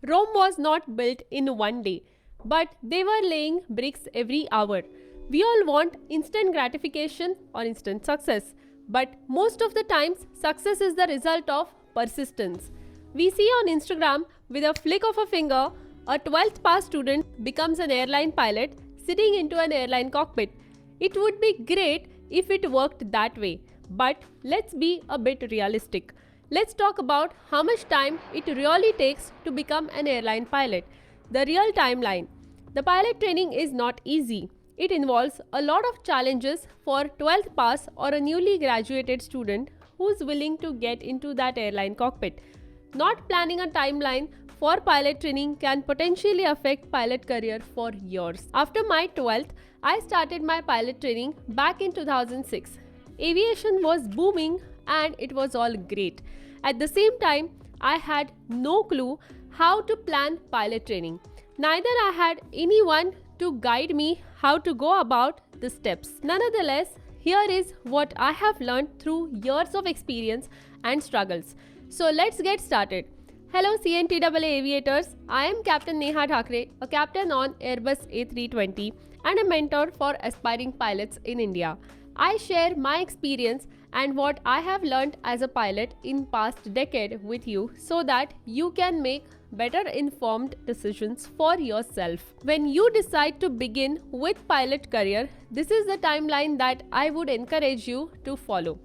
Rome was not built in one day, but they were laying bricks every hour. We all want instant gratification or instant success, but most of the times success is the result of persistence. We see on Instagram, with a flick of a finger, a 12th pass student becomes an airline pilot sitting into an airline cockpit. It would be great if it worked that way, but let's be a bit realistic. Let's talk about how much time it really takes to become an airline pilot. The real timeline. The pilot training is not easy. It involves a lot of challenges for 12th pass or a newly graduated student who's willing to get into that airline cockpit. Not planning a timeline for pilot training can potentially affect pilot career for years. After my 12th, I started my pilot training back in 2006. Aviation was booming and it was all great. At the same time, I had no clue how to plan pilot training. Neither I had anyone to guide me how to go about the steps. Nonetheless, here is what I have learned through years of experience and struggles. So let's get started. Hello CNTAA aviators, I am Captain Neha Thakre, a captain on Airbus A320 and a mentor for aspiring pilots in India. I share my experience and what I have learned as a pilot in past decade with you so that you can make better informed decisions for yourself. When you decide to begin with pilot career, this is the timeline that I would encourage you to follow.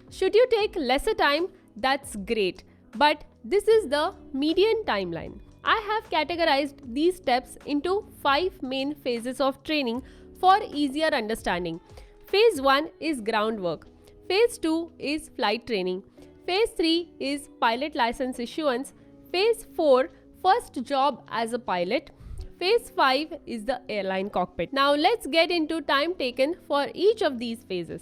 Should you take lesser time, that's great, but this is the median timeline. I have categorized these steps into 5 main phases of training for easier understanding. Phase 1 is groundwork. Phase 2 is flight training. Phase 3 is pilot license issuance. Phase 4, first job as a pilot. Phase 5 is the airline cockpit. Now let's get into time taken for each of these phases.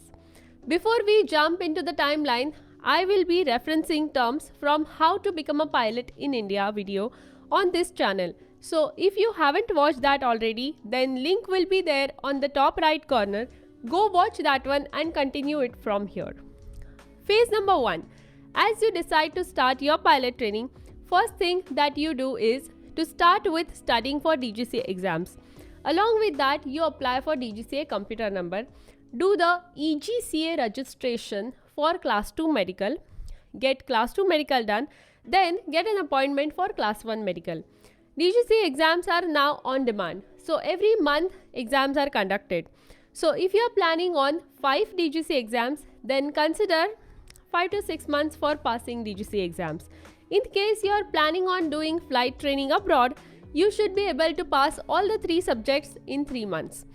Before we jump into the timeline, I will be referencing terms from How to Become a Pilot in India video on this channel. So if you haven't watched that already, then link will be there on the top right corner. Go watch that one and continue it from here. Phase number 1. As you decide to start your pilot training, first thing that you do is to start with studying for DGCA exams. Along with that, you apply for DGCA computer number, do the EGCA registration for class 2 medical, get class 2 medical done, then get an appointment for class 1 medical. DGCA exams are now on demand, so every month exams are conducted. So if you are planning on 5 DGCA exams, then consider 5 to 6 months for passing DGCA exams. In case you are planning on doing flight training abroad, you should be able to pass all the 3 subjects in 3 months.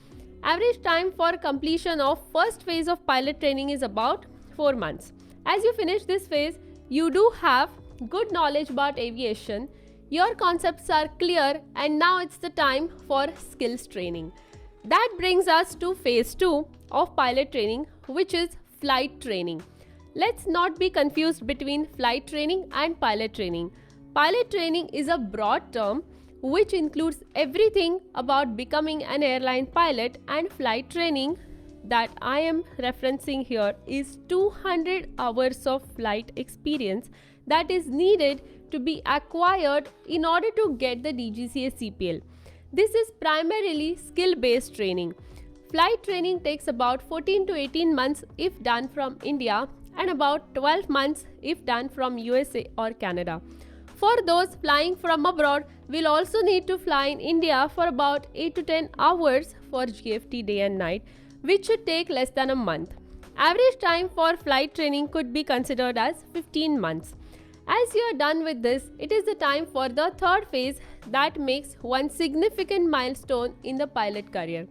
Average time for completion of first phase of pilot training is about 4 months. As you finish this phase, you do have good knowledge about aviation, your concepts are clear, and now it's the time for skills training. That brings us to phase 2 of pilot training, which is flight training. Let's not be confused between flight training and pilot training. Pilot training is a broad term which includes everything about becoming an airline pilot, and flight training that I am referencing here is 200 hours of flight experience that is needed to be acquired in order to get the DGCA CPL. This is primarily skill-based training. Flight training takes about 14 to 18 months if done from India and about 12 months if done from USA or Canada. For those flying from abroad, we'll also need to fly in India for about 8 to 10 hours for GFT day and night, which should take less than a month. Average time for flight training could be considered as 15 months. As you are done with this, it is the time for the third phase that makes one significant milestone in the pilot career.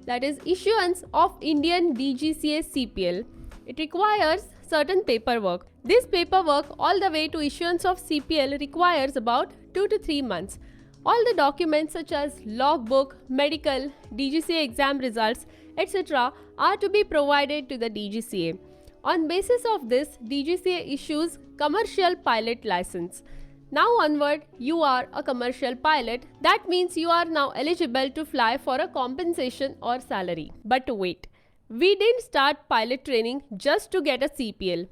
That is issuance of Indian DGCA CPL. It requires certain paperwork. This paperwork all the way to issuance of CPL requires about 2 to 3 months. All the documents such as logbook, medical, DGCA exam results, etc. are to be provided to the DGCA. On basis of this, DGCA issues commercial pilot license. Now onward, you are a commercial pilot. That means you are now eligible to fly for a compensation or salary. But wait, we didn't start pilot training just to get a CPL.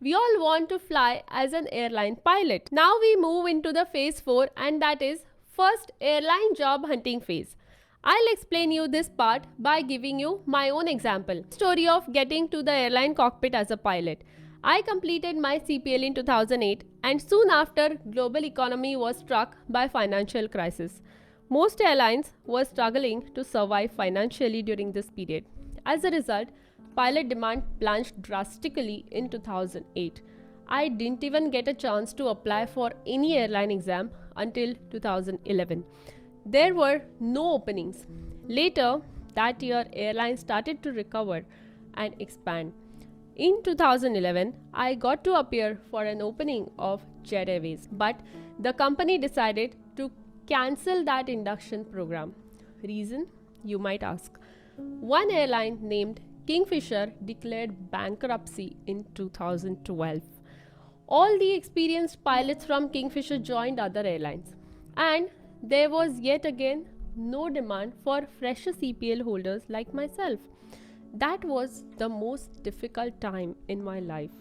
We all want to fly as an airline pilot. Now we move into the phase 4, and that is first airline job hunting phase. I'll explain you this part by giving you my own example. Story of getting to the airline cockpit as a pilot. I completed my CPL in 2008, and soon after global economy was struck by financial crisis. Most airlines were struggling to survive financially during this period. As a result, pilot demand plunged drastically in 2008. I didn't even get a chance to apply for any airline exam until 2011. There were no openings. Later that year, airlines started to recover and expand. In 2011, I got to appear for an opening of Jet Airways, but the company decided to cancel that induction program. Reason, you might ask. One airline named Kingfisher declared bankruptcy in 2012. All the experienced pilots from Kingfisher joined other airlines, and there was yet again no demand for fresher CPL holders like myself. That was the most difficult time in my life.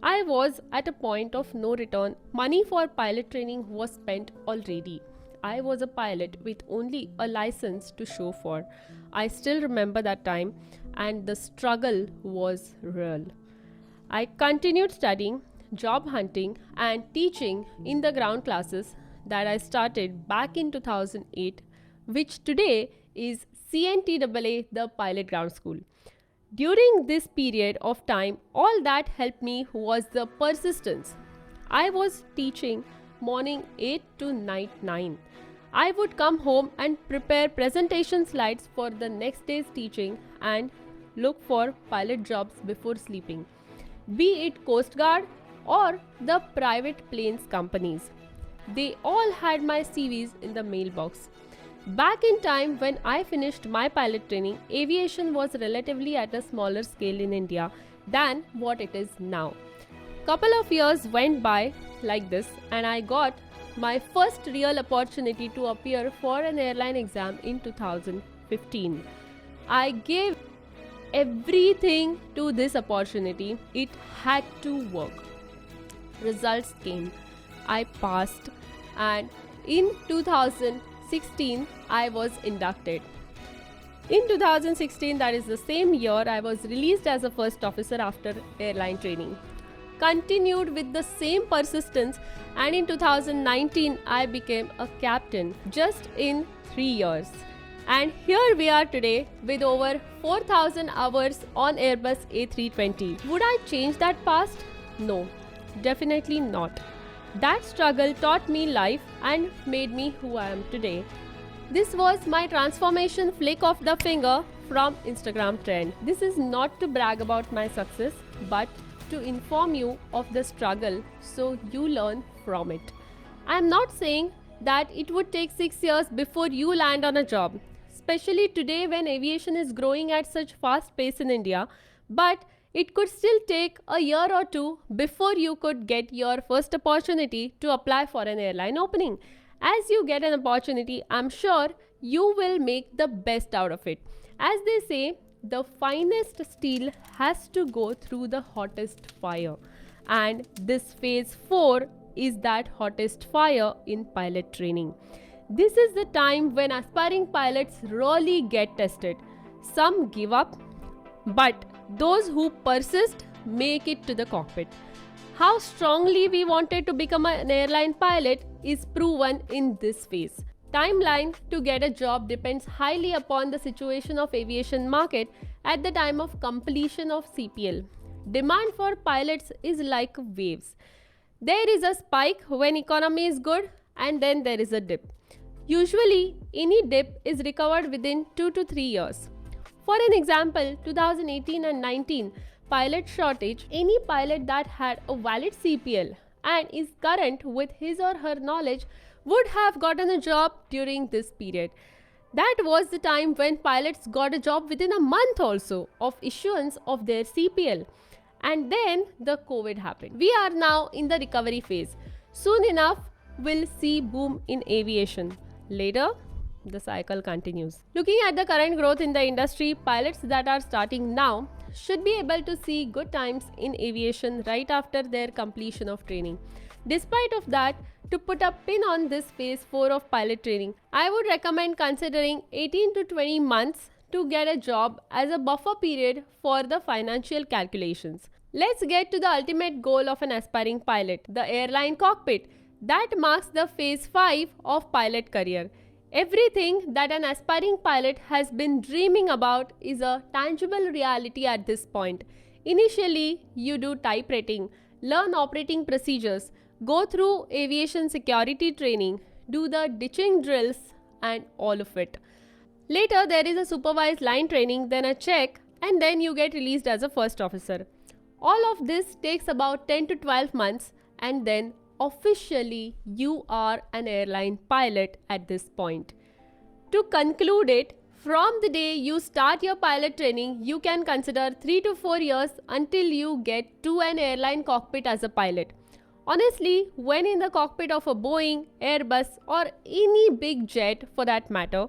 I was at a point of no return. Money for pilot training was spent already. I was a pilot with only a license to show for. I still remember that time, and the struggle was real. I continued studying, job hunting, and teaching in the ground classes that I started back in 2008, which today is CNTAA, the Pilot Ground School. During this period of time, all that helped me was the persistence. I was teaching morning 8 to night 9. I would come home and prepare presentation slides for the next day's teaching and look for pilot jobs before sleeping, be it Coast Guard or the private planes companies. They all had my CVs in the mailbox. Back in time when I finished my pilot training, aviation was relatively at a smaller scale in India than what it is now. Couple of years went by like this, and I got my first real opportunity to appear for an airline exam in 2015. I gave everything to this opportunity. It had to work. Results came. I passed, and in 2016 I was inducted. In 2016, that is the same year, I was released as a first officer after airline training. Continued with the same persistence, and in 2019 I became a captain just in 3 years. And here we are today with over 4,000 hours on Airbus A320. Would I change that past? No, definitely not. That struggle taught me life and made me who I am today. This was my transformation flick of the finger from Instagram trend. This is not to brag about my success, but to inform you of the struggle so you learn from it. I am not saying that it would take 6 years before you land on a job, especially today when aviation is growing at such fast pace in India, but it could still take a year or two before you could get your first opportunity to apply for an airline opening. As you get an opportunity, I'm sure you will make the best out of it. As they say, the finest steel has to go through the hottest fire. And this phase 4 is that hottest fire in pilot training. This is the time when aspiring pilots really get tested. Some give up, but those who persist make it to the cockpit. How strongly we wanted to become an airline pilot is proven in this phase. Timeline to get a job depends highly upon the situation of aviation market at the time of completion of CPL. Demand for pilots is like waves. There is a spike when economy is good, and then there is a dip. Usually, any dip is recovered within 2 to 3 years. For an example, 2018 and 19 pilot shortage, any pilot that had a valid CPL and is current with his or her knowledge would have gotten a job during this period. That was the time when pilots got a job within a month also of issuance of their CPL. And then the COVID happened. We are now in the recovery phase. Soon enough, we'll see boom in aviation. Later, the cycle continues. Looking at the current growth in the industry, pilots that are starting now should be able to see good times in aviation right after their completion of training. Despite of that, to put a pin on this phase 4 of pilot training, I would recommend considering 18 to 20 months to get a job as a buffer period for the financial calculations. Let's get to the ultimate goal of an aspiring pilot, the airline cockpit. That marks the phase 5 of pilot career. Everything that an aspiring pilot has been dreaming about is a tangible reality at this point. Initially, you do type rating, learn operating procedures, go through aviation security training, do the ditching drills and all of it. Later, there is a supervised line training, then a check, and then you get released as a first officer. All of this takes about 10 to 12 months, and then officially you are an airline pilot at this point. To conclude it, from the day you start your pilot training, you can consider 3 to 4 years until you get to an airline cockpit as a pilot. Honestly, when in the cockpit of a Boeing, Airbus or any big jet for that matter,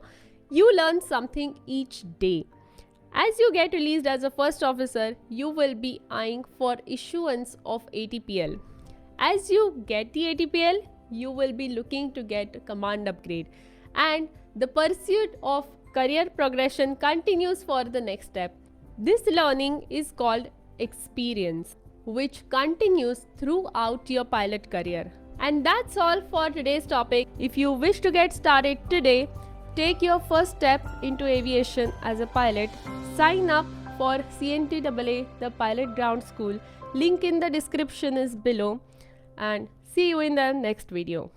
you learn something each day. As you get released as a first officer, you will be eyeing for issuance of ATPL. As you get the ATPL, you will be looking to get command upgrade, and the pursuit of career progression continues for the next step. This learning is called experience, which continues throughout your pilot career. And that's all for today's topic. If you wish to get started today, take your first step into aviation as a pilot. Sign up for CNTAA, the Pilot Ground School. Link in the description is below. And see you in the next video.